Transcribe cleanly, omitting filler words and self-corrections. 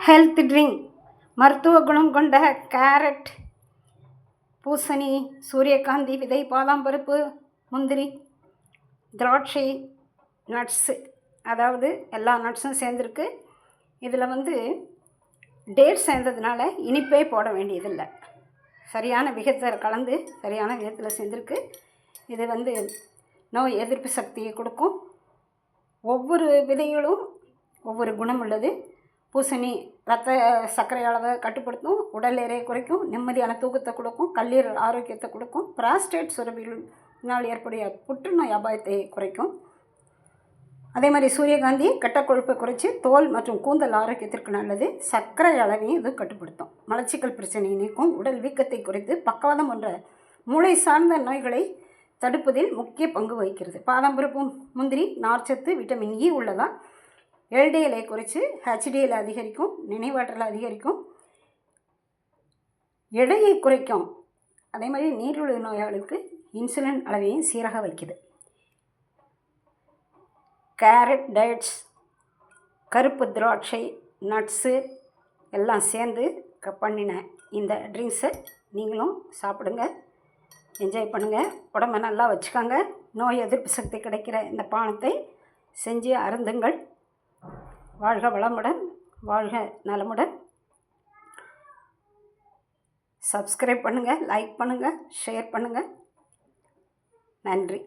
Health drink மருத்துவ குணம் கொண்ட கேரட், பூசணி, சூரியகாந்தி விதை, பாதாம் பருப்பு, முந்திரி, திராட்சை, நட்ஸு, அதாவது எல்லா நட்ஸும் சேர்ந்துருக்கு. இதில் டேட் சேர்ந்ததுனால இனிப்பே போட வேண்டியதில்லை. சரியான விகிதத்தை கலந்து சரியான விதத்தில் சேர்ந்துருக்கு. இது நோய் எதிர்ப்பு சக்தியை கொடுக்கும். ஒவ்வொரு விதைகளும் ஒவ்வொரு குணம் உள்ளது. பூசணி ரத்த சர்க்கரை அளவை கட்டுப்படுத்தும், உடல் எடையை குறைக்கும், நிம்மதியான தூக்கத்தை கொடுக்கும், கல்லீரல் ஆரோக்கியத்தை கொடுக்கும், பிராஸ்டேட் சுரப்பினால் ஏற்படைய புற்றுநோய் அபாயத்தை குறைக்கும். அதே மாதிரி சூரியகாந்தி கெட்ட கொழுப்பை குறைச்சி தோல் மற்றும் கூந்தல் ஆரோக்கியத்திற்கு நல்லது. சர்க்கரை அளவையும் இது கட்டுப்படுத்தும். மலச்சிக்கல் பிரச்சனையை நீக்கும், உடல் வீக்கத்தை குறைத்து பக்கவாதம் போன்ற மூளை சார்ந்த நோய்களை தடுப்பதில் முக்கிய பங்கு வகிக்கிறது. பாதாம் பருப்பு, முந்திரி நார்ச்சத்து, விட்டமின் இ உள்ளதால் எல்டிஎலை குறைச்சி ஹெச்டிஎல் அதிகரிக்கும், நினைவாற்றலை அதிகரிக்கும், எடையை குறைக்கும். அதே மாதிரி நீரிழிவு நோயாளிகளுக்கு இன்சுலின் அளவையும் சீராக வைக்குது. கேரட், டேட்ஸ், கருப்பு திராட்சை, நட்ஸு எல்லாம் சேர்ந்து பண்ணின இந்த ட்ரிங்க்ஸை நீங்களும் சாப்பிடுங்க, என்ஜாய் பண்ணுங்கள், உடம்பை நல்லா வச்சுக்கோங்க. நோய் எதிர்ப்பு சக்தி கிடைக்கிற இந்த பானத்தை செஞ்சு அருந்துங்கள். வாழ்க வளமுடன், வாழ்க நலமுடன். சப்ஸ்கிரைப் பண்ணுங்கள், லைக் பண்ணுங்கள், ஷேர் பண்ணுங்கள். நன்றி.